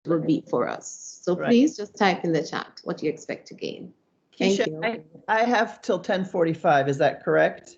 will be for us. So please just type in the chat what you expect to gain. Thank Keisha, you. I have till 10:45. Is that correct?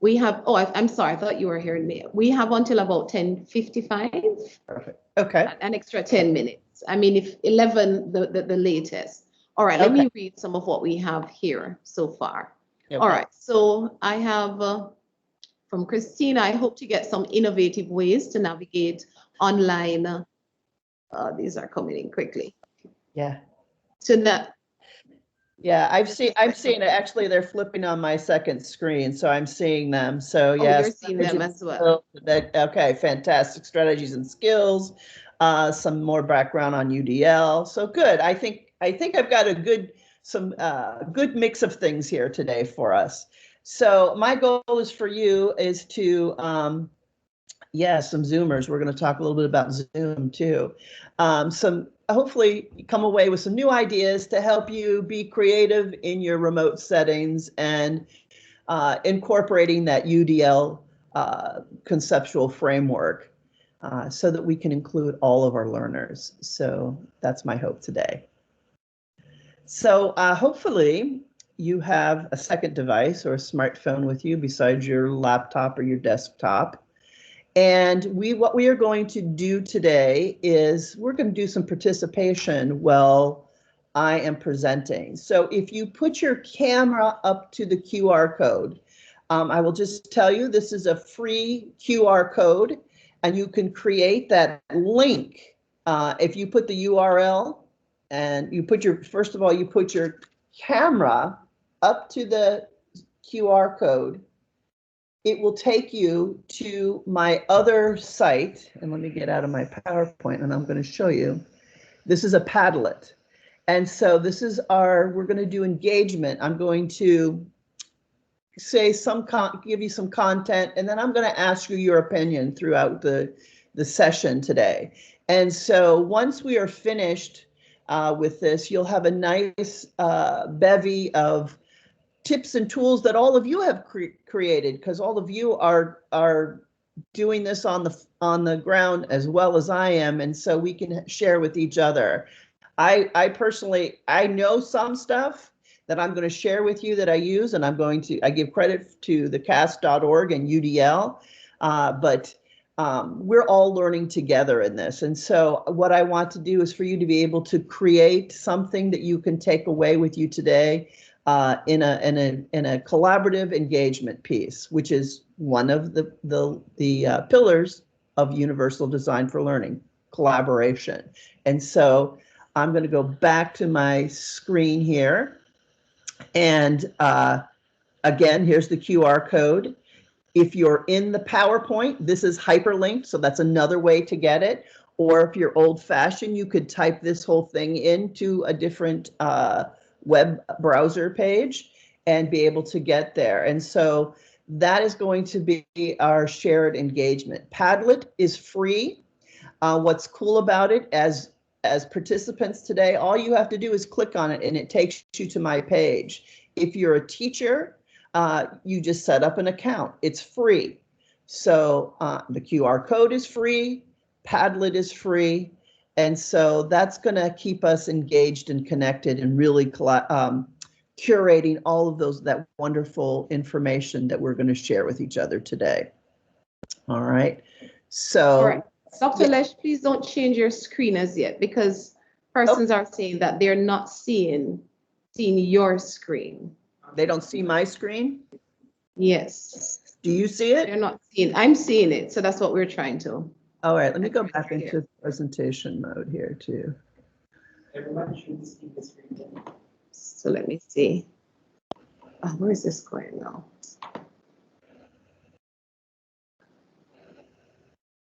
We have, oh, I'm sorry, I thought you were hearing me. We have until about 10:55. Perfect. Okay. An extra 10 minutes. I mean, if 11, the latest. All right, let me read some of what we have here so far. Okay. All right, so I have from Christina, I hope to get some innovative ways to navigate online. These are coming in quickly. Yeah. Yeah, I've seen it. Actually, they're flipping on my second screen, so I'm seeing them. So yes, you're seeing them as well. Okay, fantastic strategies and skills. Some more background on UDL. So good. I think I've got a good mix of things here today for us. So my goal is for you is to some Zoomers. We're going to talk a little bit about Zoom too. Hopefully come away with some new ideas to help you be creative in your remote settings and incorporating that UDL conceptual framework so that we can include all of our learners. So that's my hope today. So hopefully you have a second device or a smartphone with you besides your laptop or your desktop. And what we are going to do today is we're going to do some participation while I am presenting. So if you put your camera up to the QR code, I will just tell you this is a free QR code and you can create that link. If you put the URL and you put first of all, you put your camera up to the QR code, it will take you to my other site. And let me get out of my PowerPoint and I'm going to show you. This is a Padlet. And so this is we're going to do engagement. I'm going to say give you some content, and then I'm going to ask you your opinion throughout the session today. And so once we are finished with this, you'll have a nice bevy of tips and tools that all of you have created, because all of you are doing this on the ground as well as I am, and so we can share with each other. I personally know some stuff that I'm going to share with you that I use, and I give credit to the cast.org and UDL, but we're all learning together in this. And so what I want to do is for you to be able to create something that you can take away with you today in a collaborative engagement piece, which is one of the pillars of universal design for learning, collaboration. And so I'm going to go back to my screen here. And again, here's the QR code. If you're in the PowerPoint, this is hyperlinked, so that's another way to get it. Or if you're old-fashioned, you could type this whole thing into a different web browser page and be able to get there. And so that is going to be our shared engagement. Padlet is free. What's cool about it, as participants today, all you have to do is click on it and it takes you to my page. If you're a teacher, you just set up an account. It's free. So the QR code is free, Padlet is free, and so that's going to keep us engaged and connected and really curating all of that wonderful information that we're going to share with each other today. All right. So. All right. Dr. Lesh, please don't change your screen as yet, because persons are saying that they're not seeing your screen. They don't see my screen? Yes. Do you see it? They're not seeing. I'm seeing it, so that's what we're trying to. All right, let me go back into presentation mode here too. Everybody should see the screen. So let me see. Oh, where is this going now?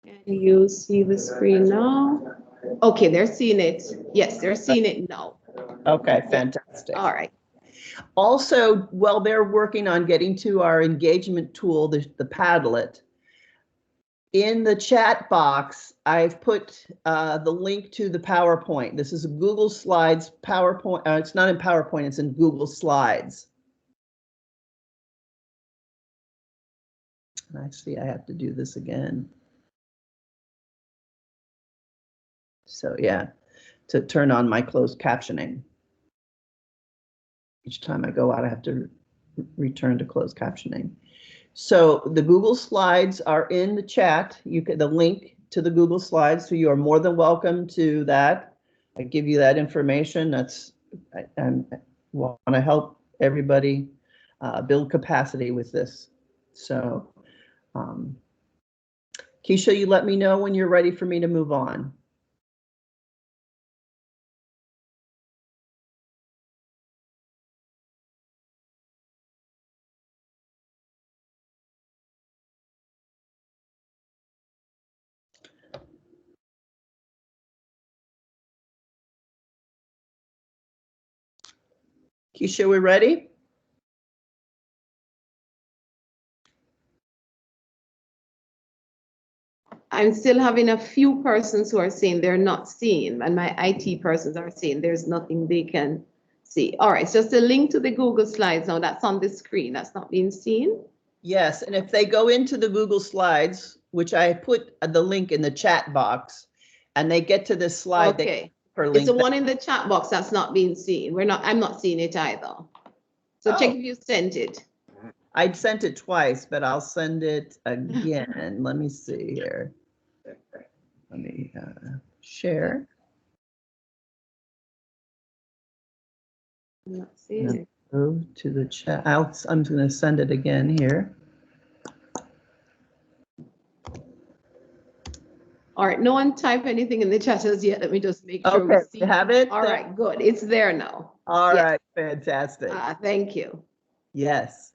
Can you see the screen now? Okay, they're seeing it. Yes, they're seeing it now. Okay, fantastic. All right. Also, while they're working on getting to our engagement tool, the Padlet, in the chat box, I've put the link to the PowerPoint. This is a Google Slides PowerPoint. It's not in PowerPoint, it's in Google Slides. Actually, I have to do this again. So yeah, to turn on my closed captioning. Each time I go out, I have to return to closed captioning. So the Google Slides are in the chat. You can the link to the Google Slides, so you are more than welcome to that. I give you that information. I want to help everybody build capacity with this. So, Keisha, you let me know when you're ready for me to move on. Keisha, we ready? I'm still having a few persons who are saying they're not seeing, and my IT persons are saying there's nothing they can see. All right, it's just a link to the Google Slides now. That's on the screen. That's not being seen. Yes, and if they go into the Google Slides, which I put the link in the chat box, and they get to this slide, Okay. It's the one in the chat box that's not being seen. I'm not seeing it either. So check if you sent it. I'd sent it twice, but I'll send it again. Let me see here. Let me share. I'm not seeing it. Go to the chat. I'm going to send it again here. All right, no one type anything in the chat as yet. Let me just make sure we see. You have it? All right, good. It's there now. All right, fantastic. Thank you. Yes.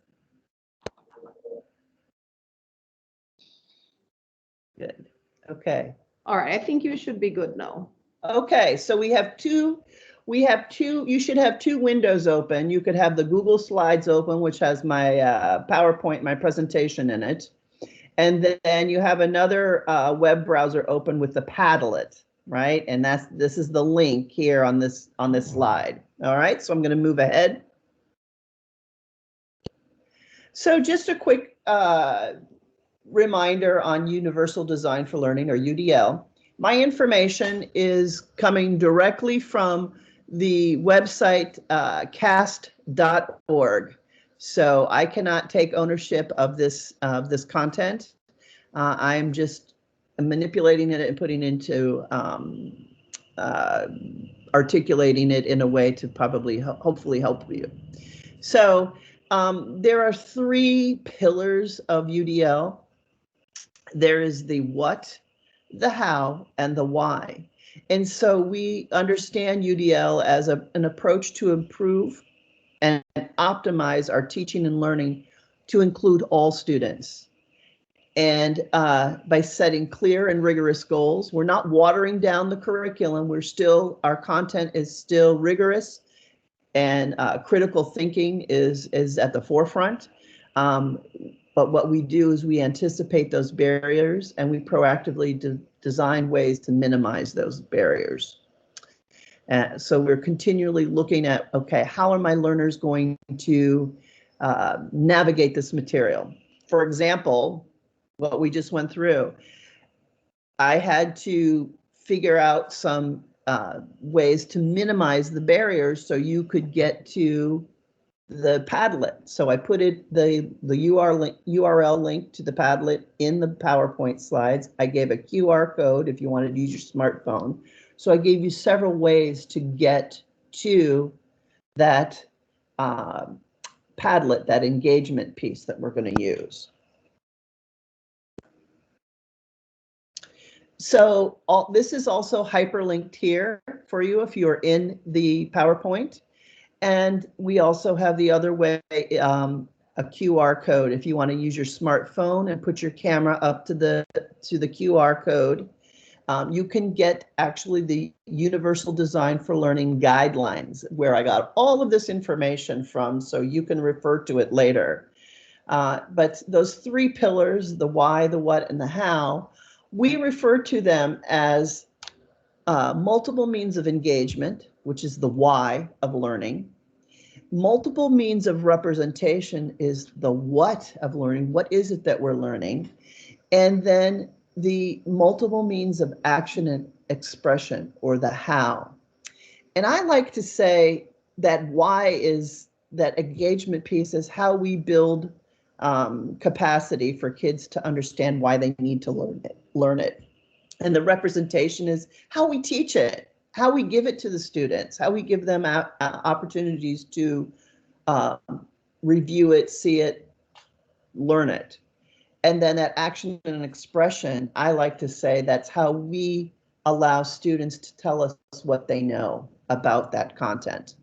Good. Okay. All right, I think you should be good now. Okay, so we have two, you should have two windows open. You could have the Google Slides open, which has my PowerPoint, my presentation in it. And then you have another web browser open with the Padlet, right? And this is the link here on this slide. All right, so I'm going to move ahead. So just a quick reminder on Universal Design for Learning, or UDL. My information is coming directly from the website cast.org. So I cannot take ownership of this content. I'm just manipulating it and putting into articulating it in a way to probably hopefully help you. So there are three pillars of UDL. There is the what, the how, and the why. And so we understand UDL as an approach to improve and optimize our teaching and learning to include all students. And by setting clear and rigorous goals, we're not watering down the curriculum. Our content is still rigorous, and critical thinking is at the forefront. But what we do is we anticipate those barriers, and we proactively design ways to minimize those barriers. So we're continually looking at, okay, how are my learners going to navigate this material? For example, what we just went through, I had to figure out some ways to minimize the barriers so you could get to the Padlet. So I put the URL link to the Padlet in the PowerPoint slides. I gave a QR code if you wanted to use your smartphone. So I gave you several ways to get to that Padlet, that engagement piece that we're going to use. So this is also hyperlinked here for you if you're in the PowerPoint. And we also have the other way, a QR code. If you want to use your smartphone and put your camera up to the QR code, You can get actually the Universal Design for Learning guidelines, where I got all of this information from, so you can refer to it later. But those three pillars, the why, the what, and the how, we refer to them as multiple means of engagement, which is the why of learning. Multiple means of representation is the what of learning. What is it that we're learning? And then the multiple means of action and expression, or the how. And I like to say that why is that engagement piece is how we build capacity for kids to understand why they need to learn it. And the representation is how we teach it, how we give it to the students, how we give them opportunities to review it, see it, learn it. And then that action and expression, I like to say that's how we allow students to tell us what they know about that content.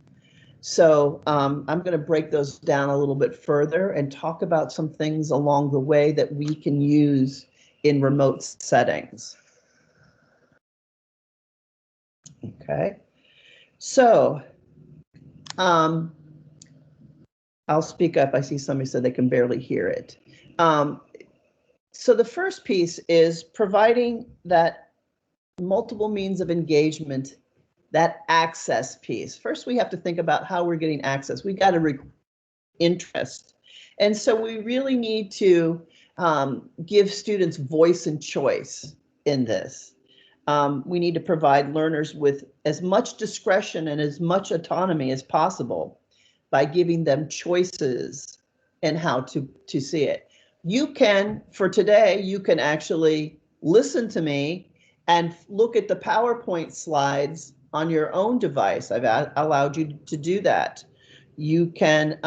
So I'm going to break those down a little bit further and talk about some things along the way that we can use in remote settings. Okay, so I'll speak up. I see somebody said they can barely hear it. So the first piece is providing that multiple means of engagement, that access piece. First, we have to think about how we're getting access. We got to interest. And so we really need to give students voice and choice in this. We need to provide learners with as much discretion and as much autonomy as possible by giving them choices and how to see it. You can, for today, you can actually listen to me and look at the PowerPoint slides on your own device. I've allowed you to do that. You can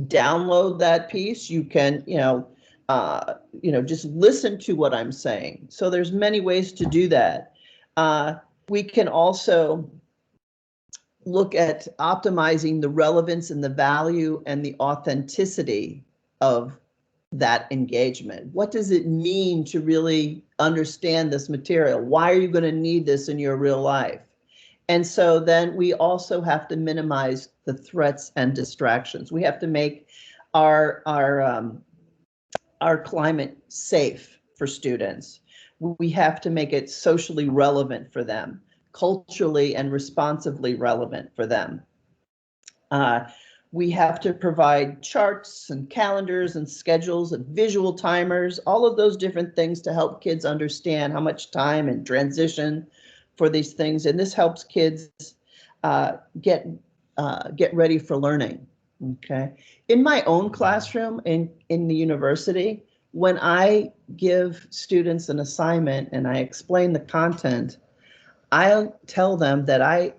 download that piece. You can, just listen to what I'm saying. So there's many ways to do that. We can also look at optimizing the relevance and the value and the authenticity of that engagement. What does it mean to really understand this material? Why are you going to need this in your real life? And so then we also have to minimize the threats and distractions. We have to make our climate safe for students. We have to make it socially relevant for them, culturally and responsively relevant for them. We have to provide charts and calendars and schedules and visual timers, all of those different things to help kids understand how much time and transition for these things. And this helps kids get ready for learning. Okay. In my own classroom in the university, when I give students an assignment and I explain the content, I'll tell them that I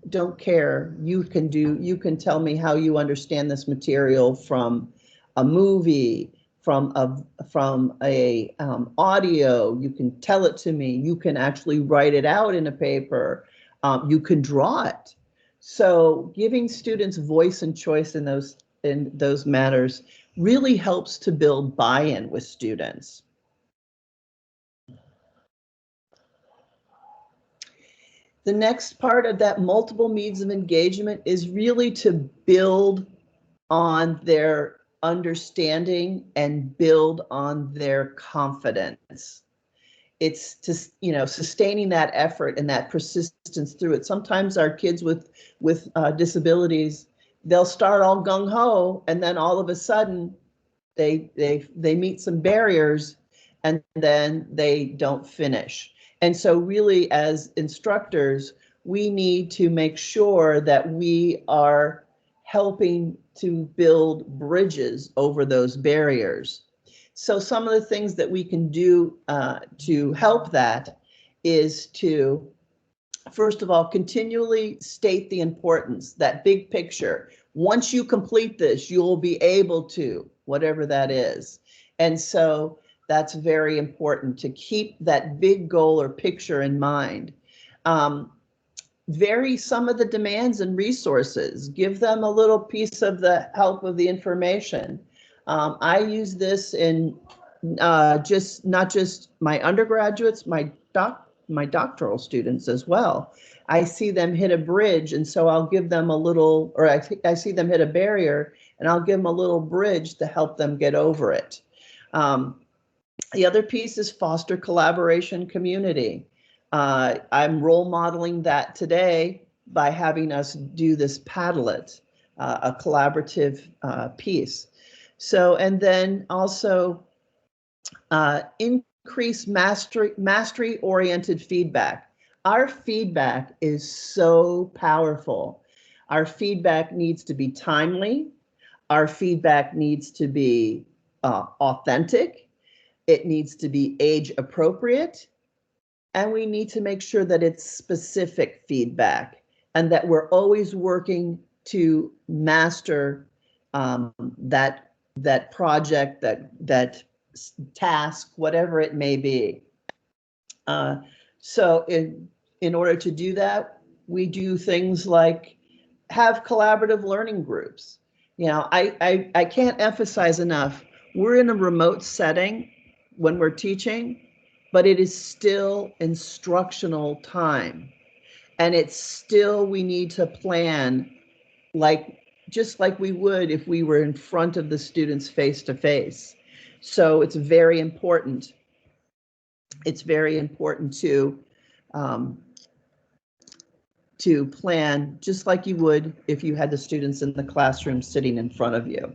don't care. You can tell me how you understand this material from a movie, from a audio. You can tell it to me. You can actually write it out in a paper. You can draw it. So giving students voice and choice in those matters really helps to build buy-in with students. The next part of that multiple means of engagement is really to build on their understanding and build on their confidence. It's just, sustaining that effort and that persistence through it. Sometimes our kids with disabilities, they'll start all gung-ho, and then all of a sudden they meet some barriers and then they don't finish. And so really, as instructors, we need to make sure that we are helping to build bridges over those barriers. So some of the things that we can do to help that is to, first of all, continually state the importance, that big picture. Once you complete this, you'll be able to, whatever that is. And so that's very important to keep that big goal or picture in mind. Vary some of the demands and resources. Give them a little piece of the help of the information. I use this in just not just my undergraduates, my doctoral students as well. I see them hit a bridge, and so I'll give them a little, or I see them hit a barrier, and I'll give them a little bridge to help them get over it. The other piece is foster collaboration community. I'm role modeling that today by having us do this Padlet, a collaborative piece. So, and then also increase mastery-oriented feedback. Our feedback is so powerful. Our feedback needs to be timely. Our feedback needs to be authentic. It needs to be age appropriate. And we need to make sure that it's specific feedback and that we're always working to master that project, that task, whatever it may be. So in order to do that, we do things like have collaborative learning groups. You know, I can't emphasize enough, we're in a remote setting when we're teaching, but it is still instructional time. And it's still, we need to plan just like we would if we were in front of the students face to face. So it's very important. It's very important to plan just like you would if you had the students in the classroom sitting in front of you.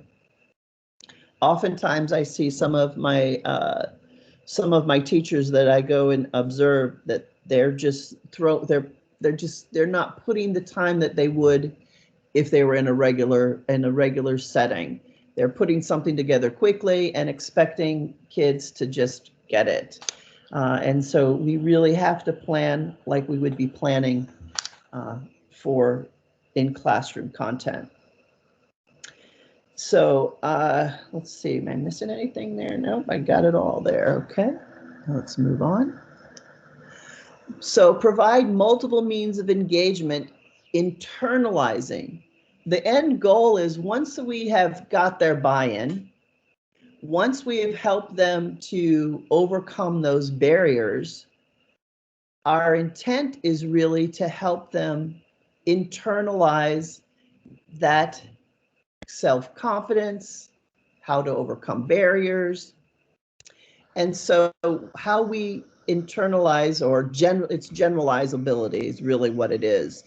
Oftentimes I see some of my teachers that I go and observe that they're not putting the time that they would if they were in a regular setting. They're putting something together quickly and expecting kids to just get it. And so we really have to plan like we would be planning for in classroom content. So let's see, am I missing anything there? Nope, I got it all there. Okay, let's move on. So provide multiple means of engagement, internalizing. The end goal is once we have got their buy-in, once we have helped them to overcome those barriers, our intent is really to help them internalize that self-confidence, how to overcome barriers. And so how we internalize, or it's generalizability is really what it is.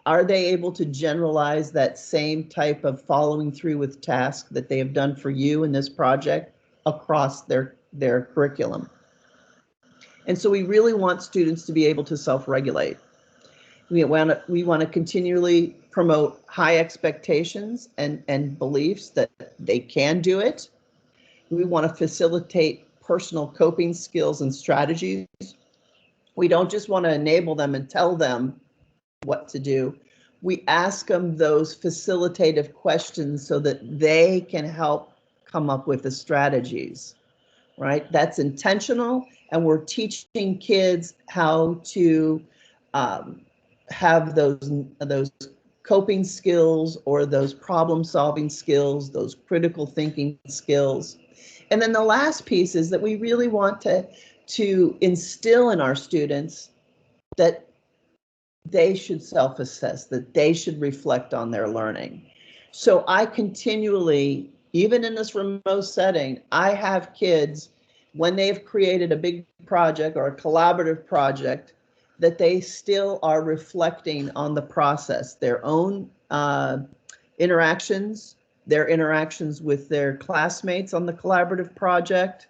Are they able to generalize that same type of following through with tasks that they have done for you in this project across their curriculum? And so we really want students to be able to self-regulate. We want to continually promote high expectations and beliefs that they can do it. We want to facilitate personal coping skills and strategies. We don't just want to enable them and tell them what to do. We ask them those facilitative questions so that they can help come up with the strategies, right? That's intentional, and we're teaching kids how to have those coping skills or those problem solving skills, those critical thinking skills. And then the last piece is that we really want to instill in our students that they should self-assess, that they should reflect on their learning. So I continually, even in this remote setting, I have kids, when they've created a big project or a collaborative project, that they still are reflecting on the process, their own interactions, their interactions with their classmates on the collaborative project,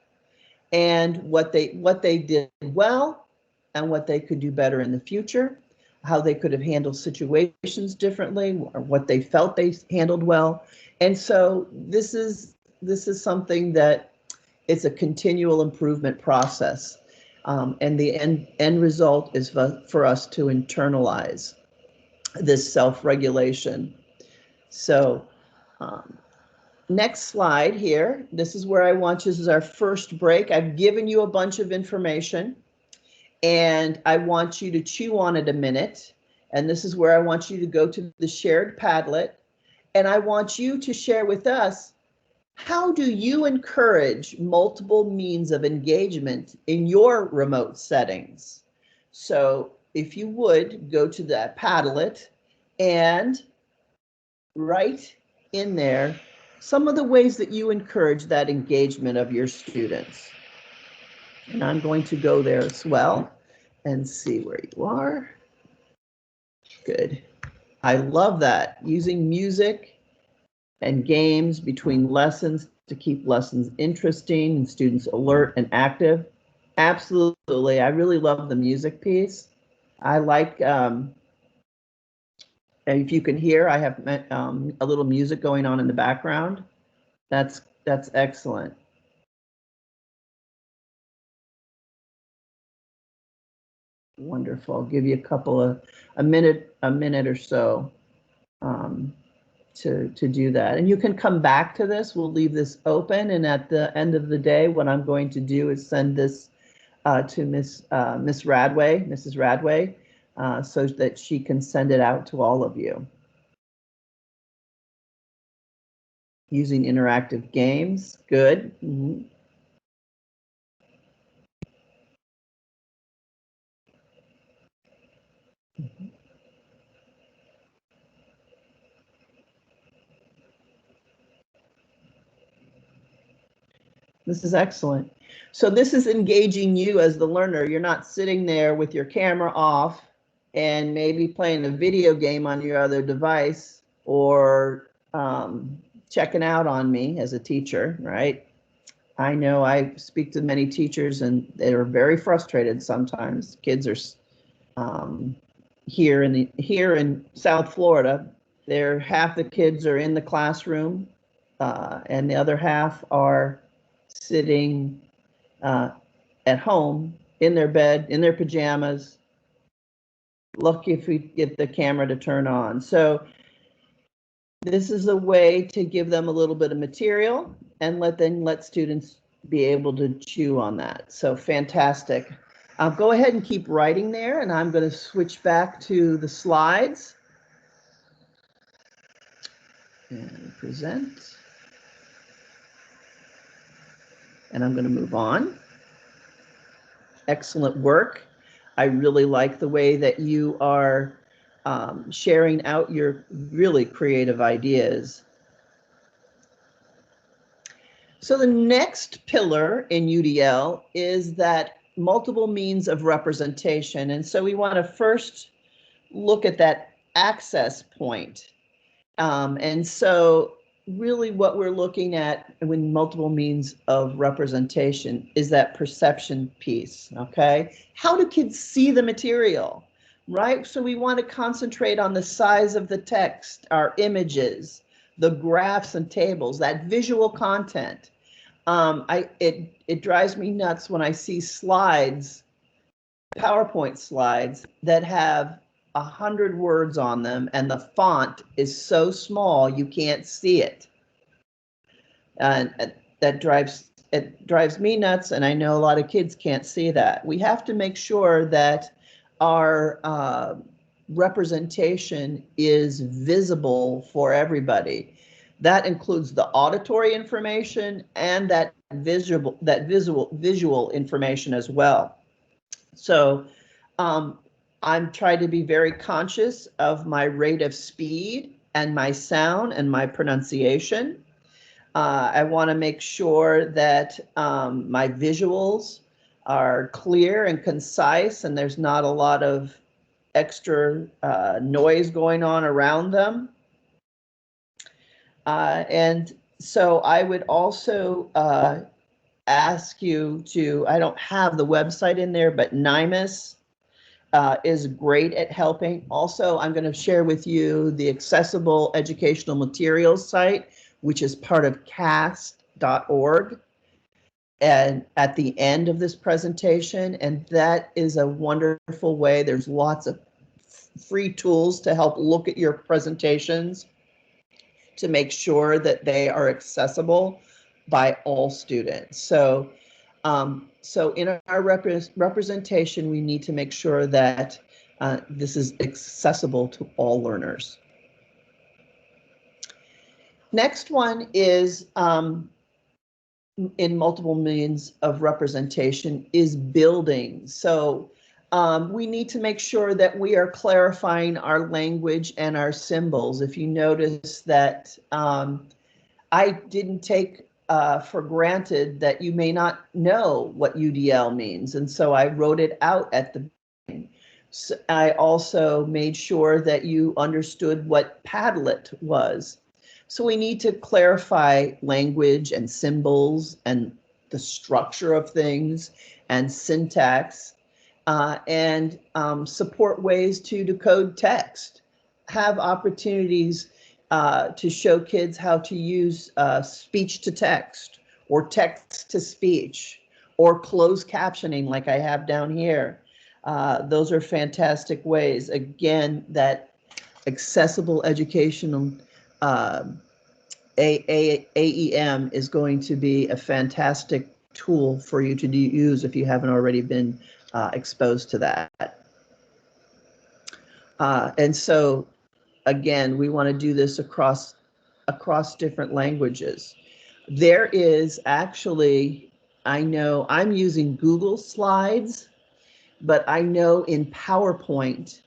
and what they did well and what they could do better in the future, how they could have handled situations differently, or what they felt they handled well. And so this is something that it's a continual improvement process. And the end result is for us to internalize this self-regulation. So next slide here. This is where I want you, this is our first break. I've given you a bunch of information, and I want you to chew on it a minute. And this is where I want you to go to the shared Padlet. And I want you to share with us, How do you encourage multiple means of engagement in your remote settings? So if you would go to that Padlet and write in there some of the ways that you encourage that engagement of your students. And I'm going to go there as well and see where you are. Good. I love that. Using music and games between lessons to keep lessons interesting and students alert and active. Absolutely. I really love the music piece. I like, if you can hear, I have a little music going on in the background. That's excellent. Wonderful. I'll give you a minute or so to do that. And you can come back to this. We'll leave this open. And at the end of the day, what I'm going to do is send this to Mrs. Radway, so that she can send it out to all of you. Using interactive games. Good. Mm-hmm. This is excellent. So this is engaging you as the learner. You're not sitting there with your camera off and maybe playing a video game on your other device or checking out on me as a teacher, right? I know I speak to many teachers and they're very frustrated sometimes. Kids are here in South Florida. Half the kids are in the classroom and the other half are sitting at home in their bed, in their pajamas. Lucky if we get the camera to turn on. So this is a way to give them a little bit of material and let students be able to chew on that. So fantastic. I'll go ahead and keep writing there, and I'm going to switch back to the slides and present. And I'm going to move on. Excellent work. I really like the way that you are sharing out your really creative ideas. So the next pillar in UDL is that multiple means of representation. And so we want to first look at that access point. And so really what we're looking at when multiple means of representation is that perception piece, okay? How do kids see the material, right? So we want to concentrate on the size of the text, our images, the graphs and tables, that visual content. It drives me nuts when I see slides, PowerPoint slides that have 100 words on them and the font is so small you can't see it. And it drives me nuts, and I know a lot of kids can't see that. We have to make sure that our representation is visible for everybody. That includes the auditory information and that visual information as well. So I'm trying to be very conscious of my rate of speed and my sound and my pronunciation. I want to make sure that my visuals are clear and concise and there's not a lot of extra noise going on around them. And so I would also ask you to, I don't have the website in there, but NIMUS is great at helping. Also, I'm going to share with you the Accessible Educational Materials site, which is part of cast.org. And at the end of this presentation, and that is a wonderful way. There's lots of free tools to help look at your presentations to make sure that they are accessible by all students. So in our representation, we need to make sure that this is accessible to all learners. Next one is in multiple means of representation is building. So we need to make sure that we are clarifying our language and our symbols. If you notice that I didn't take for granted that you may not know what UDL means, and so I wrote it out at the beginning. So I also made sure that you understood what Padlet was. So we need to clarify language and symbols and the structure of things and syntax and support ways to decode text. Have opportunities to show kids how to use speech to text or text to speech or closed captioning like I have down here. Those are fantastic ways. Again, that accessible educational AEM is going to be a fantastic tool for you to use if you haven't already been exposed to that. And so, again, we want to do this across different languages. There is actually, I know I'm using Google Slides, but I know in PowerPoint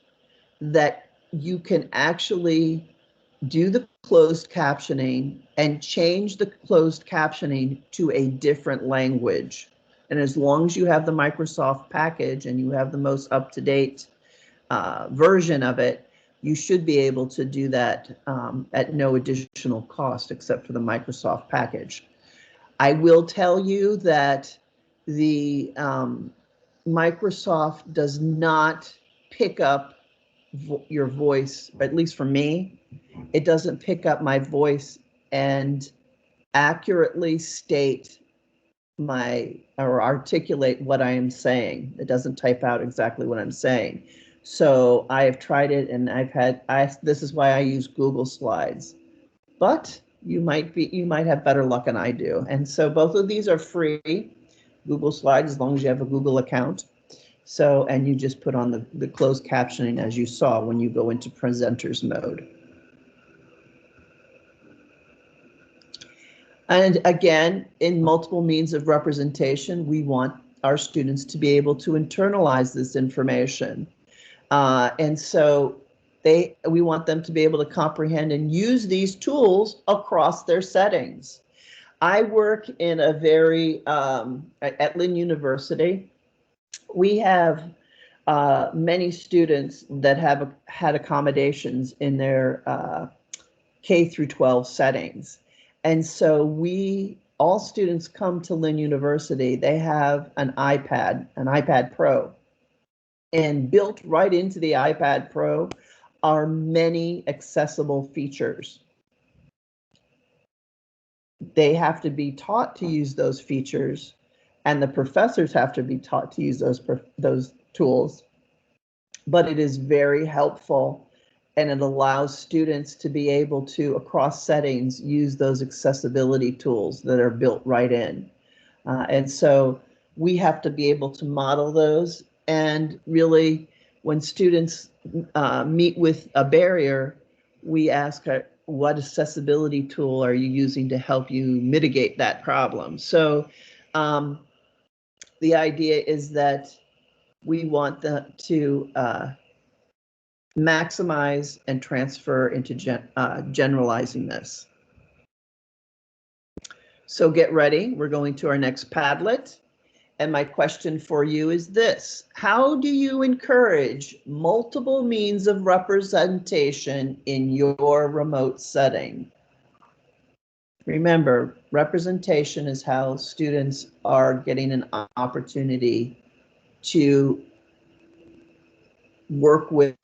that you can actually do the closed captioning and change the closed captioning to a different language. And as long as you have the Microsoft package and you have the most up-to-date version of it, you should be able to do that at no additional cost except for the Microsoft package. I will tell you that the Microsoft does not pick up your voice, at least for me. It doesn't pick up my voice and accurately state or articulate what I am saying. It doesn't type out exactly what I'm saying. So I have tried it and this is why I use Google Slides, but you might have better luck than I do. And so both of these are free, Google Slides, as long as you have a Google account. So, and you just put on the closed captioning as you saw when you go into presenters mode. And again, in multiple means of representation, we want our students to be able to internalize this information. And so we want them to be able to comprehend and use these tools across their settings. I work in a at Lynn University, we have many students that have had accommodations in their K through 12 settings. And so all students come to Lynn University, they have an iPad Pro. And built right into the iPad Pro are many accessible features. They have to be taught to use those features, and the professors have to be taught to use those tools. But it is very helpful, and it allows students to be able to, across settings, use those accessibility tools that are built right in. And so we have to be able to model those. And really, when students meet with a barrier, we ask, what accessibility tool are you using to help you mitigate that problem? So the idea is that we want them to maximize and transfer into generalizing this. So get ready, we're going to our next Padlet. And my question for you is this: how do you encourage multiple means of representation in your remote setting? Remember, representation is how students are getting an opportunity to work with,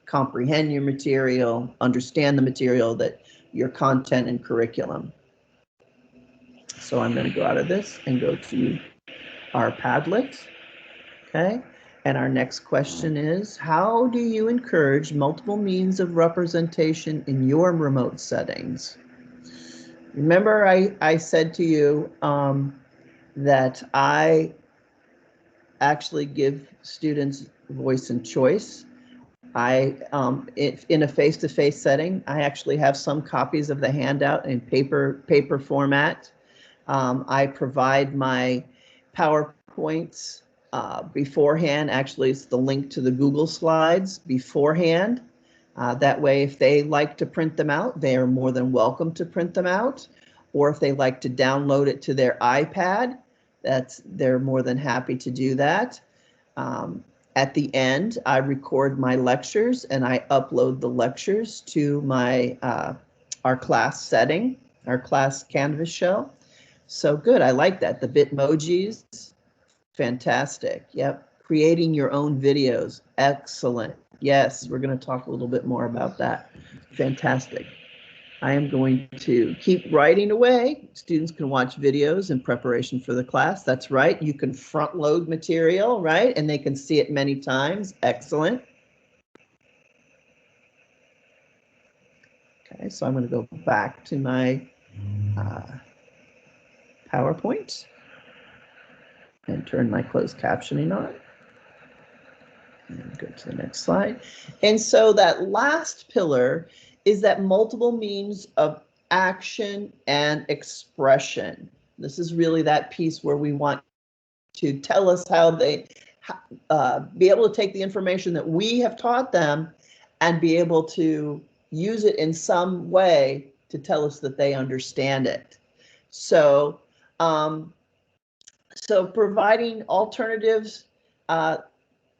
comprehend your material, understand the material, that your content and curriculum. So I'm going to go out of this and go to our Padlet. Okay. And our next question is, how do you encourage multiple means of representation in your remote settings? Remember, I said to you that I actually give students voice and choice. If in a face-to-face setting, I actually have some copies of the handout in paper format. I provide my PowerPoints beforehand. Actually, it's the link to the Google Slides beforehand. That way, if they like to print them out, they are more than welcome to print them out. Or if they like to download it to their iPad, they're more than happy to do that. At the end, I record my lectures and I upload the lectures to my our class setting, our class Canvas shell. So good, I like that. The Bitmojis, fantastic. Yep, creating your own videos, excellent. Yes, we're going to talk a little bit more about that. Fantastic. I am going to keep writing away. Students can watch videos in preparation for the class. That's right. You can front load material, right? And they can see it many times. Excellent. Okay, so I'm going to go back to my PowerPoint and turn my closed captioning on. And go to the next slide. And so that last pillar is that multiple means of action and expression. This is really that piece where we want to tell us how they be able to take the information that we have taught them and be able to use it in some way to tell us that they understand it. So, so providing alternatives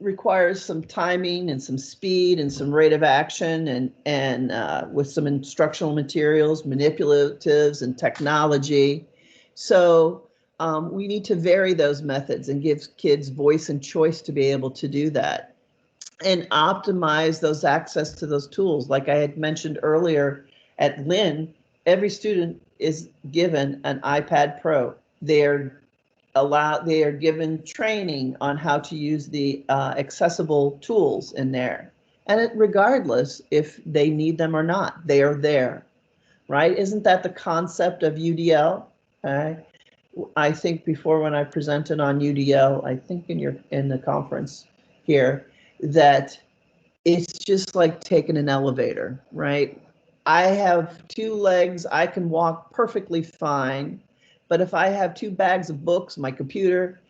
requires some timing and some speed and some rate of action and with some instructional materials, manipulatives and technology. So we need to vary those methods and give kids voice and choice to be able to do that and optimize those access to those tools. Like I had mentioned earlier at Lynn, every student is given an iPad Pro. They are given training on how to use the accessible tools in there. And regardless if they need them or not, they are there, right? Isn't that the concept of UDL? Okay. I think before when I presented on UDL, I think in the conference here, that it's just like taking an elevator, right? I have 2 legs, I can walk perfectly fine. But if I have 2 bags of books, my computer,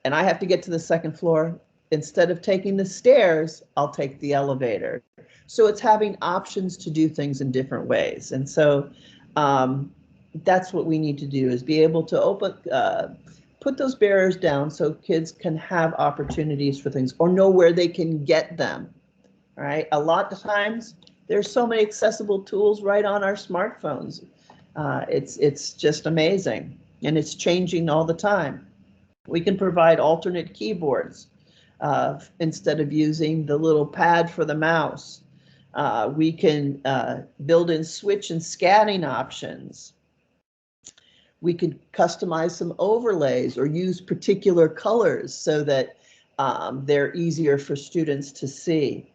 and I have to get to the 2nd floor, instead of taking the stairs, I'll take the elevator. So it's having options to do things in different ways. And so that's what we need to do, is be able to put those barriers down so kids can have opportunities for things or know where they can get them. All right. A lot of times there's so many accessible tools right on our smartphones. It's just amazing. And it's changing all the time. We can provide alternate keyboards instead of using the little pad for the mouse. We can build in switch and scanning options. We could customize some overlays or use particular colors so that they're easier for students to see.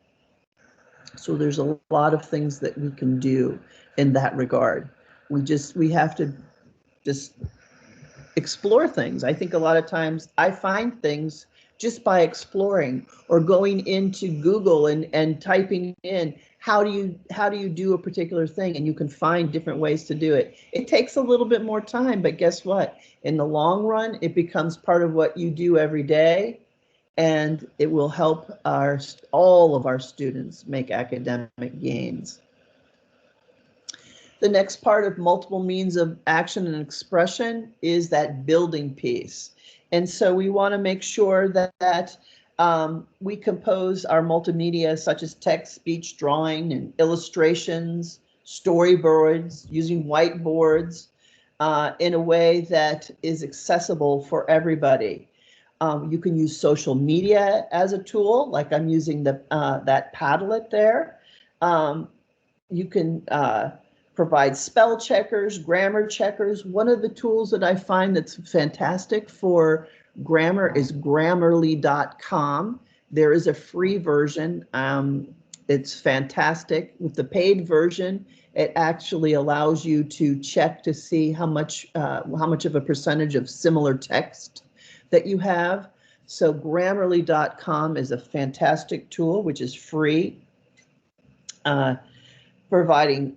So there's a lot of things that we can do in that regard. We have to just explore things. I think a lot of times I find things just by exploring or going into Google and typing in how do you do a particular thing, and you can find different ways to do it. It takes a little bit more time, but guess what? In the long run, it becomes part of what you do every day, and it will help all of our students make academic gains. The next part of multiple means of action and expression is that building piece. And so we want to make sure that we compose our multimedia such as text, speech, drawing, and illustrations, storyboards, using whiteboards in a way that is accessible for everybody. You can use social media as a tool, like I'm using that Padlet there. You can provide spell checkers, grammar checkers. One of the tools that I find that's fantastic for grammar is Grammarly.com. There is a free version. It's fantastic. With the paid version, it actually allows you to check to see how much of a percentage of similar text that you have. So Grammarly.com is a fantastic tool, which is free. providing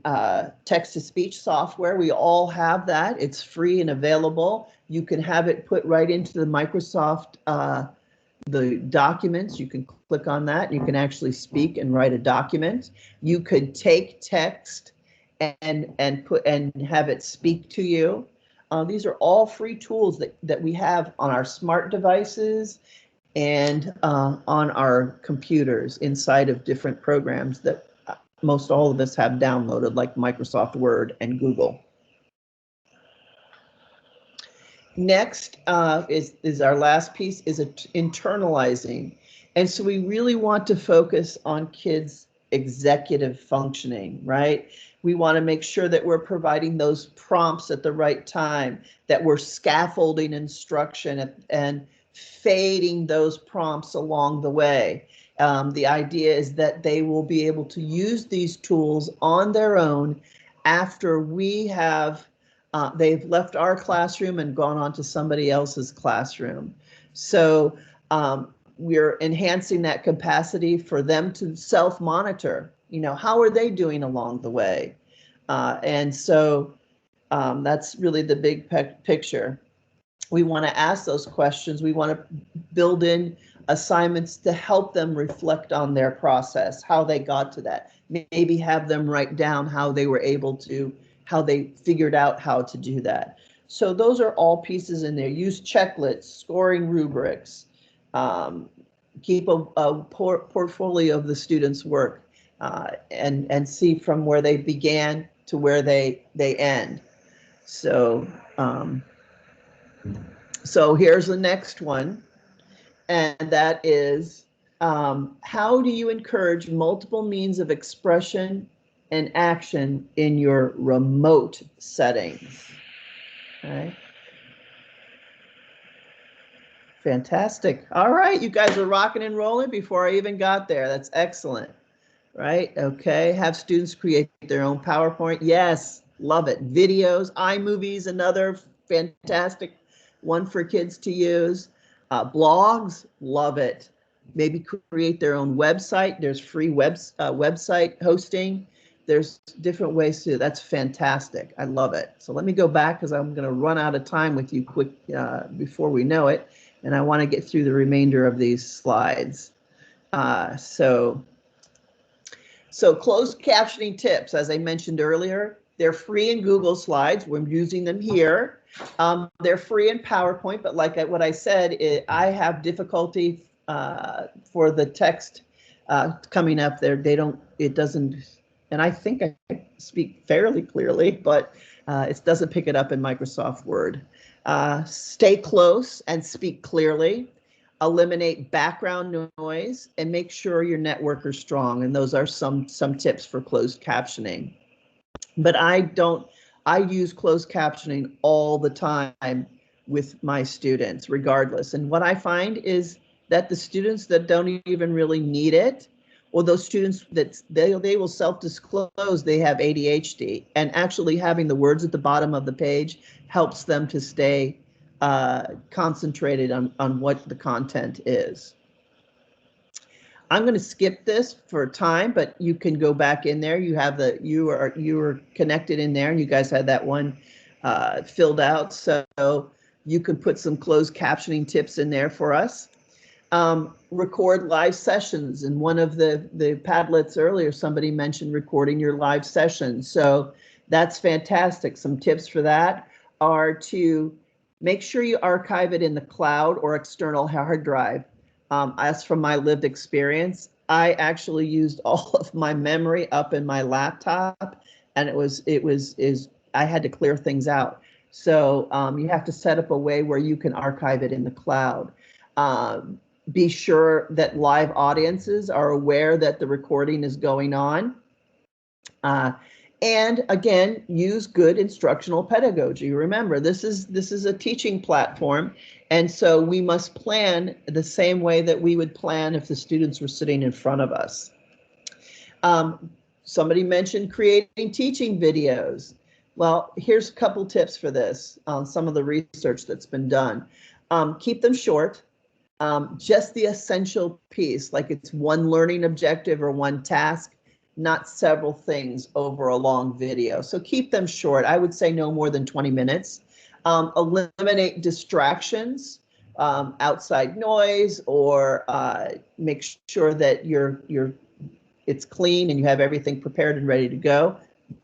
text-to-speech software. We all have that. It's free and available. You can have it put right into the Microsoft the documents. You can click on that. You can actually speak and write a document. You could take text and have it speak to you. These are all free tools that we have on our smart devices and on our computers inside of different programs that most all of us have downloaded, like Microsoft Word and Google. Next is our last piece, is internalizing. And so we really want to focus on kids' executive functioning, right? We want to make sure that we're providing those prompts at the right time, that we're scaffolding instruction and fading those prompts along the way. The idea is that they will be able to use these tools on their own after we have they've left our classroom and gone on to somebody else's classroom. So we're enhancing that capacity for them to self-monitor. You know, how are they doing along the way? And so that's really the big picture. We want to ask those questions. We want to build in assignments to help them reflect on their process, how they got to that. Maybe have them write down how they were able to, how they figured out how to do that. So those are all pieces in there. Use checklists, scoring rubrics, keep a portfolio of the students' work, and see from where they began to where they end. So so here's the next one, and that is how do you encourage multiple means of expression and action in your remote settings? Okay. Fantastic. All right, you guys are rocking and rolling before I even got there. That's excellent. Right, okay. Have students create their own PowerPoint. Yes, love it. Videos, iMovies, another fantastic one for kids to use. Blogs, love it. Maybe create their own website. There's free website hosting. There's different ways to, that's fantastic. I love it. So let me go back because I'm going to run out of time with you quick before we know it. And I want to get through the remainder of these slides. So closed captioning tips, as I mentioned earlier, they're free in Google Slides. We're using them here. They're free in PowerPoint, but like what I said, I have difficulty for the text coming up there. It doesn't, and I think I speak fairly clearly, but it doesn't pick it up in Microsoft Word. Stay close and speak clearly. Eliminate background noise and make sure your network is strong. And those are some tips for closed captioning. But I use closed captioning all the time with my students, regardless. And what I find is that the students that don't even really need it, or those students that they will self-disclose they have ADHD, and actually having the words at the bottom of the page helps them to stay concentrated on what the content is. I'm going to skip this for time, but you can go back in there. You have you are connected in there, and you guys had that one filled out, so you can put some closed captioning tips in there for us. Record live sessions. In one of the Padlets earlier, somebody mentioned recording your live sessions, so that's fantastic. Some tips for that are to make sure you archive it in the cloud or external hard drive. As from my lived experience, I actually used all of my memory up in my laptop, and I had to clear things out. So you have to set up a way where you can archive it in the cloud. Be sure that live audiences are aware that the recording is going on. And again, use good instructional pedagogy. Remember, this is a teaching platform, and so we must plan the same way that we would plan if the students were sitting in front of us. Somebody mentioned creating teaching videos. Well, here's a couple tips for this on some of the research that's been done. Keep them short, just the essential piece, like it's one learning objective or one task. not several things over a long video. So keep them short. I would say no more than 20 minutes. Eliminate distractions, outside noise, or make sure that it's clean and you have everything prepared and ready to go.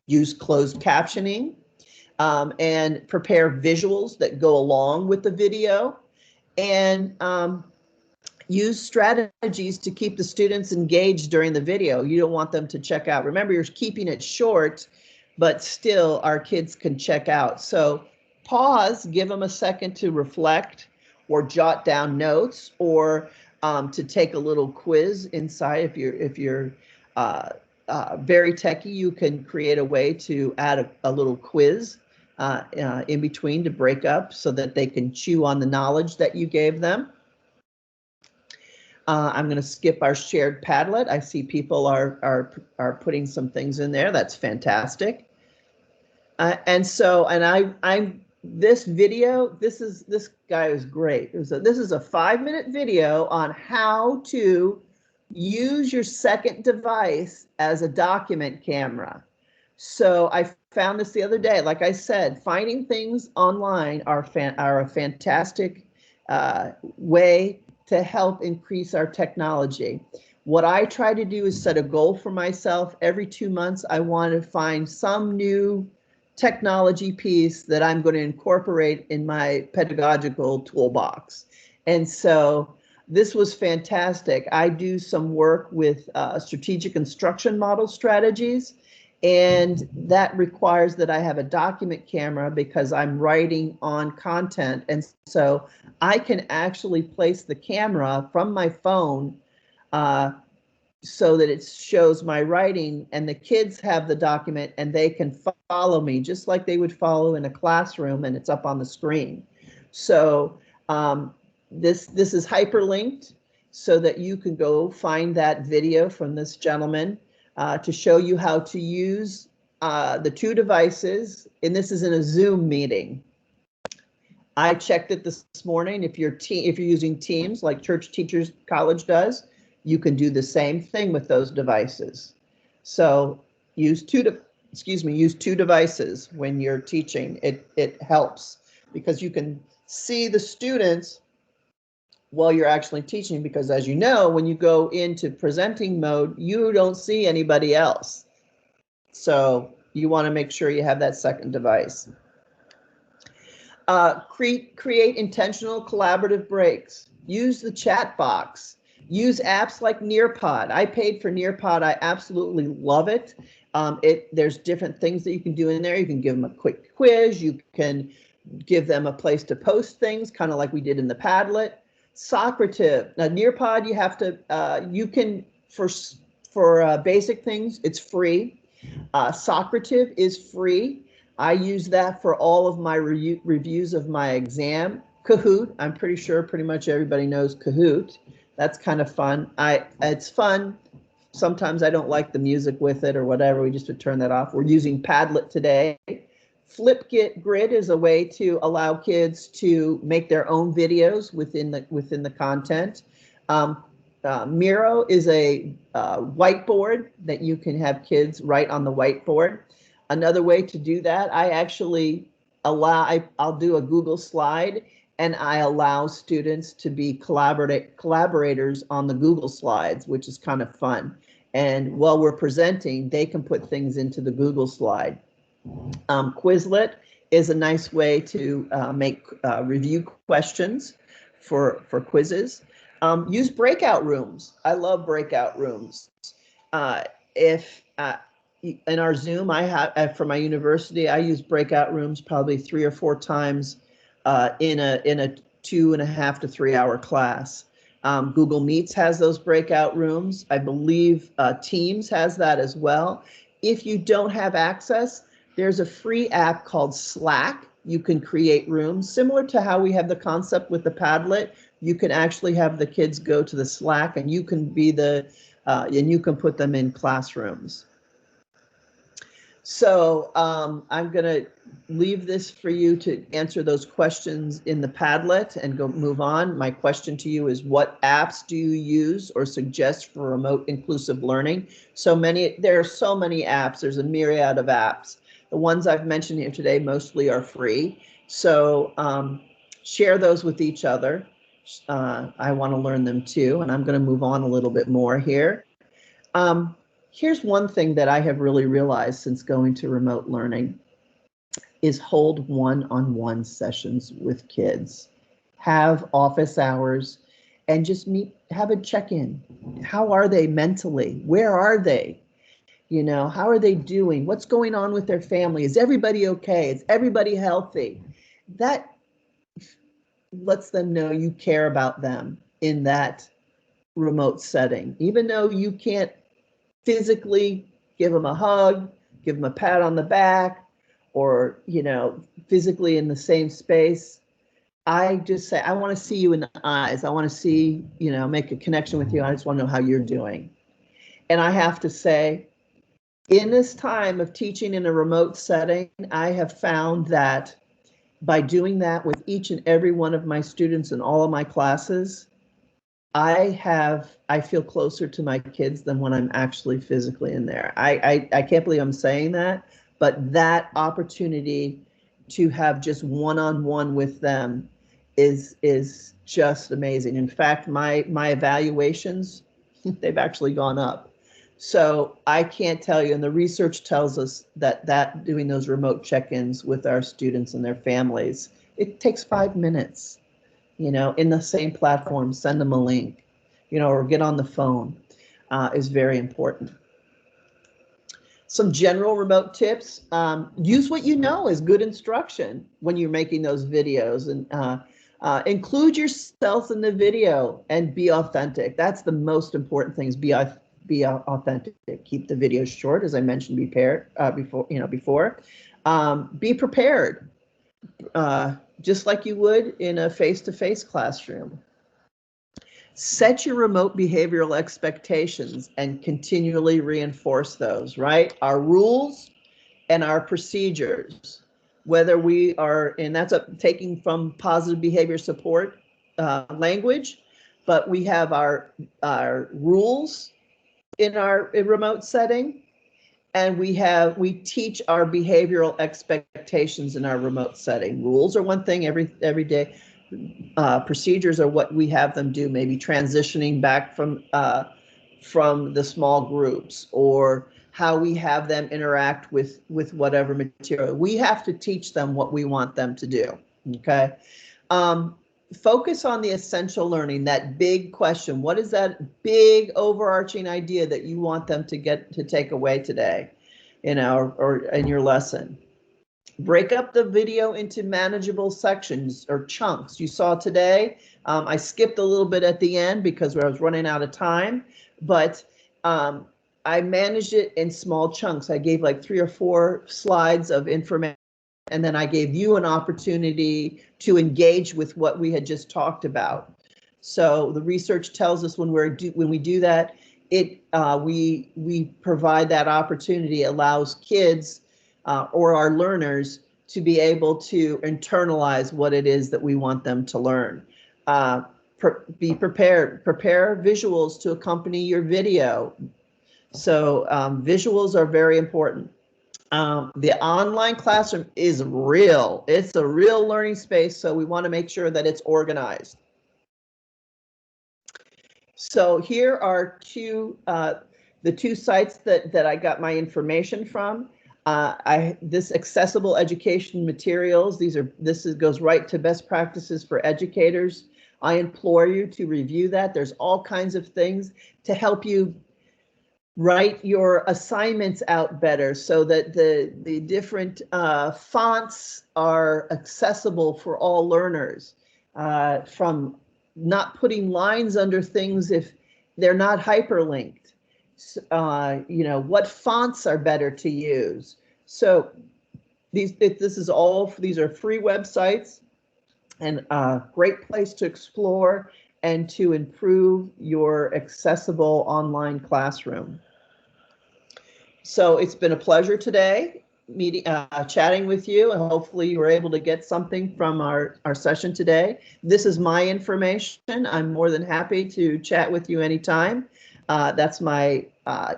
Use closed captioning, and prepare visuals that go along with the video, and use strategies to keep the students engaged during the video. You don't want them to check out. Remember, you're keeping it short, but still our kids can check out. So pause, give them a second to reflect or jot down notes, or to take a little quiz inside. If you're very techy, you can create a way to add a little quiz in between to break up so that they can chew on the knowledge that you gave them. I'm going to skip our shared Padlet. I see people are putting some things in there. That's fantastic. This video, this guy is great. This is a 5-minute video on how to use your second device as a document camera. So I found this the other day. Like I said, finding things online are a fantastic way to help increase our technology. What I try to do is set a goal for myself. Every 2 months, I want to find some new technology piece that I'm going to incorporate in my pedagogical toolbox. And so this was fantastic. I do some work with strategic instruction model strategies, and that requires that I have a document camera because I'm writing on content. And so I can actually place the camera from my phone so that it shows my writing, and the kids have the document and they can follow me just like they would follow in a classroom, and it's up on the screen. So this is hyperlinked so that you can go find that video from this gentleman to show you how to use the 2 devices, and this is in a Zoom meeting. I checked it this morning. If you're using Teams like Church Teachers College does, you can do the same thing with those devices. So use two devices when you're teaching. It helps because you can see the students while you're actually teaching, because as you know, when you go into presenting mode, you don't see anybody else. So you want to make sure you have that second device. Create intentional collaborative breaks. Use the chat box. Use apps like Nearpod. I paid for Nearpod. I absolutely love it. There's different things that you can do in there. You can give them a quick quiz. You can give them a place to post things, kind of like we did in the Padlet. Socrative. Now, Nearpod, you have to, you can, for basic things, it's free. Socrative is free. I use that for all of my reviews of my exam. Kahoot, I'm pretty sure pretty much everybody knows Kahoot. That's kind of fun. It's fun. Sometimes I don't like the music with it or whatever. We just would turn that off. We're using Padlet today. Flipgrid is a way to allow kids to make their own videos within the content. Miro is a whiteboard that you can have kids write on the whiteboard. Another way to do that, I'll do a Google slide, and I allow students to be collaborators on the Google slides, which is kind of fun. And while we're presenting, they can put things into the Google slide. Quizlet is a nice way to make review questions for quizzes. Use breakout rooms. I love breakout rooms. In our Zoom, I have for my university, I use breakout rooms probably 3 or 4 times in a 2.5 to 3 hour class. Google Meets has those breakout rooms. I believe Teams has that as well. If you don't have access, there's a free app called Slack. You can create rooms similar to how we have the concept with the Padlet. You can actually have the kids go to the Slack, and you can be and you can put them in classrooms. So I'm going to leave this for you to answer those questions in the Padlet and move on. My question to you is, what apps do you use or suggest for remote inclusive learning? There are so many apps. There's a myriad of apps. The ones I've mentioned here today mostly are free. So share those with each other. I want to learn them too, and I'm going to move on a little bit more here. Here's one thing that I have really realized since going to remote learning is hold one-on-one sessions with kids. Have office hours and just have a check-in. How are they mentally? Where are they? You know, how are they doing? What's going on with their family? Is everybody okay? Is everybody healthy? That lets them know you care about them in that remote setting, even though you can't physically give them a hug, give them a pat on the back, or, you know, physically in the same space. I just say, I want to see you in the eyes. I want to see, you know, make a connection with you. I just want to know how you're doing. And I have to say, in this time of teaching in a remote setting, I have found that by doing that with each and every one of my students in all of my classes, I feel closer to my kids than when I'm actually physically in there. I can't believe I'm saying that, but that opportunity to have just one-on-one with them is just amazing. In fact, my evaluations, they've actually gone up. So I can't tell you, and the research tells us that doing those remote check-ins with our students and their families, it takes 5 minutes. You know, in the same platform, send them a link, you know, or get on the phone is very important. Some general remote tips, use what you know as good instruction when you're making those videos, and include yourself in the video and be authentic. That's the most important thing, is be authentic. Keep the video short, as I mentioned before. Be prepared. Just like you would in a face-to-face classroom. Set your remote behavioral expectations and continually reinforce those, right? Our rules and our procedures, whether we are, and that's taking from positive behavior support language, but we have our rules in our remote setting, and we teach our behavioral expectations in our remote setting. Rules are one thing every day. Procedures are what we have them do, maybe transitioning back from the small groups, or how we have them interact with whatever material. We have to teach them what we want them to do, okay? Focus on the essential learning, that big question. What is that big overarching idea that you want them to take away today, you know, or in your lesson? Break up the video into manageable sections or chunks. You saw today, I skipped a little bit at the end because I was running out of time, but I managed it in small chunks. I gave like 3 or 4 slides of information, and then I gave you an opportunity to engage with what we had just talked about. So the research tells us when we do that, we provide that opportunity, allows kids or our learners to be able to internalize what it is that we want them to learn. Be prepared. Prepare visuals to accompany your video. So visuals are very important. The online classroom is real. It's a real learning space, so we want to make sure that it's organized. So here are the two sites that I got my information from. This accessible education materials, this goes right to best practices for educators. I implore you to review that. There's all kinds of things to help you write your assignments out better, so that the different fonts are accessible for all learners, from not putting lines under things if they're not hyperlinked. You know, what fonts are better to use. So these are free websites, and a great place to explore and to improve your accessible online classroom. So it's been a pleasure today chatting with you, and hopefully you were able to get something from our session today. This is my information. I'm more than happy to chat with you anytime. That's my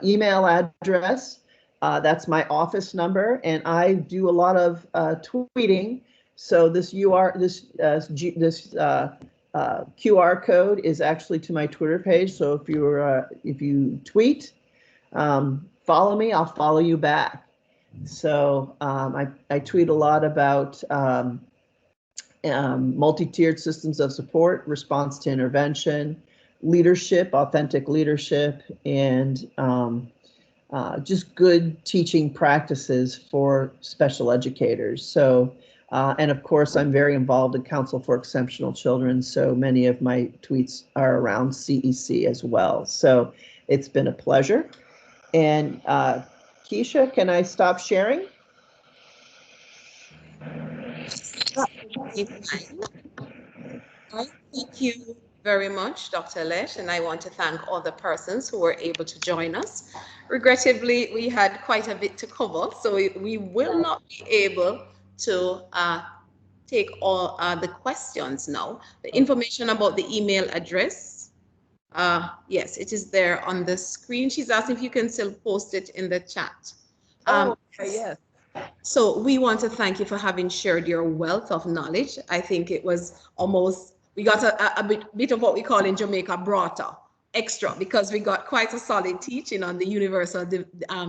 email address. That's my office number, and I do a lot of tweeting. So this QR code is actually to my Twitter page. So if you tweet, follow me, I'll follow you back. So I tweet a lot about multi-tiered systems of support, response to intervention, leadership, authentic leadership, and just good teaching practices for special educators. So, and of course, I'm very involved in Council for Exceptional Children, so many of my tweets are around CEC as well. So it's been a pleasure. And Keisha, can I stop sharing? Thank you very much, Dr. Lesh, and I want to thank all the persons who were able to join us. Regrettably, we had quite a bit to cover, so we will not be able to take all the questions now. The information about the email address, yes, it is there on the screen. She's asking if you can still post it in the chat. Yes. So we want to thank you for having shared your wealth of knowledge. I think it was almost, we got a bit of what we call in Jamaica brata, extra, because we got quite a solid teaching on the universal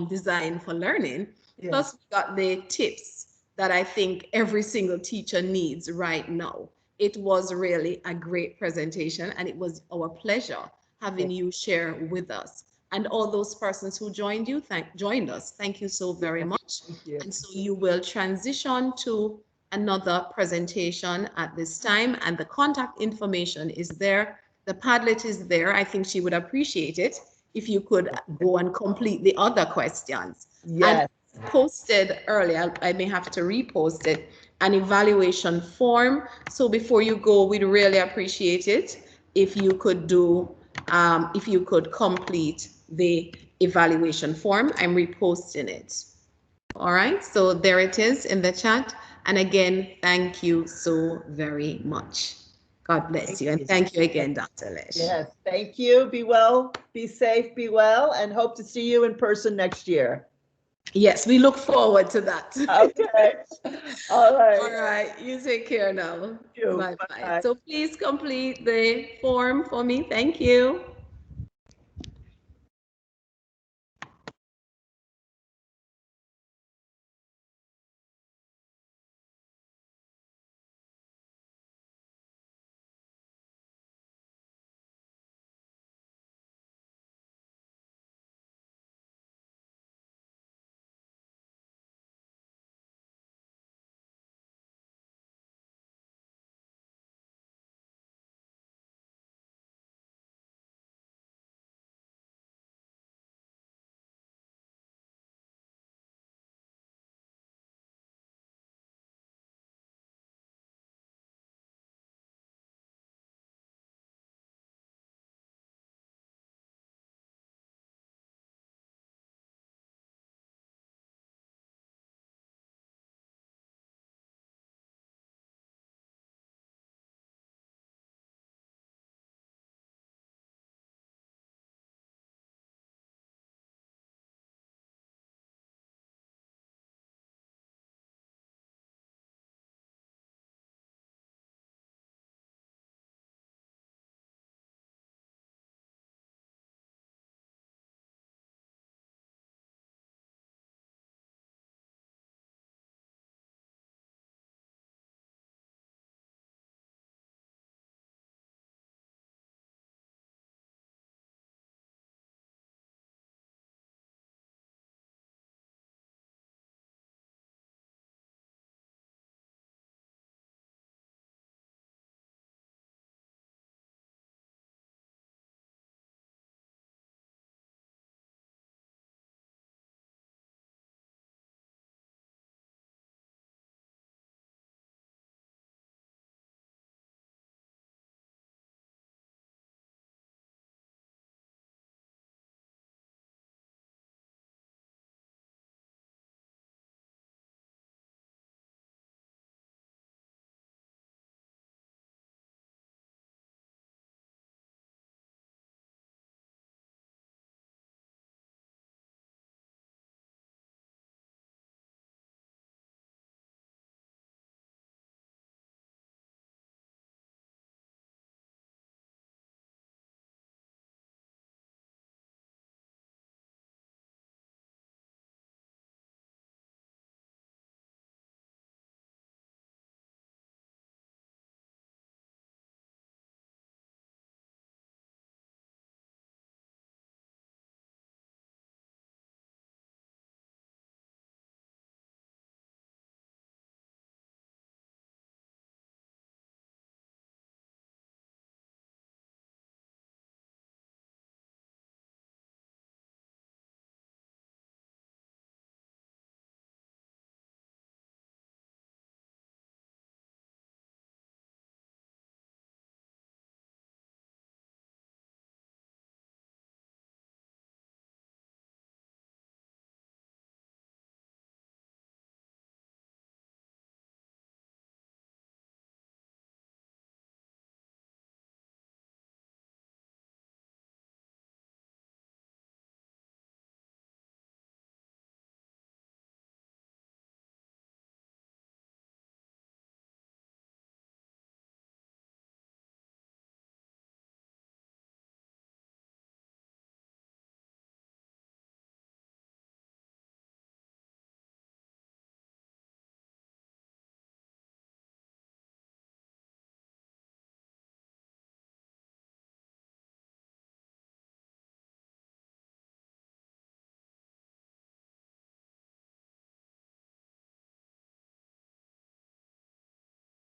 design for learning. Yeah. Plus we got the tips that I think every single teacher needs right now. It was really a great presentation, and it was our pleasure having you share with us. And all those persons who joined us, thank you so very much. And so you will transition to another presentation at this time, and the contact information is there. The Padlet is there. I think she would appreciate it if you could go and complete the other questions. Yes. And posted earlier, I may have to repost it, an evaluation form. So before you go, we'd really appreciate it if you could do, if you could complete the evaluation form. I'm reposting it. All right, so there it is in the chat. And again, thank you so very much. God bless you. And thank you again, Dr. Lesh. Yes, thank you. Be well, be safe, be well, and hope to see you in person next year. Yes, we look forward to that. Okay. All right. All right, you take care now. Bye-bye. So please complete the form for me. Thank you.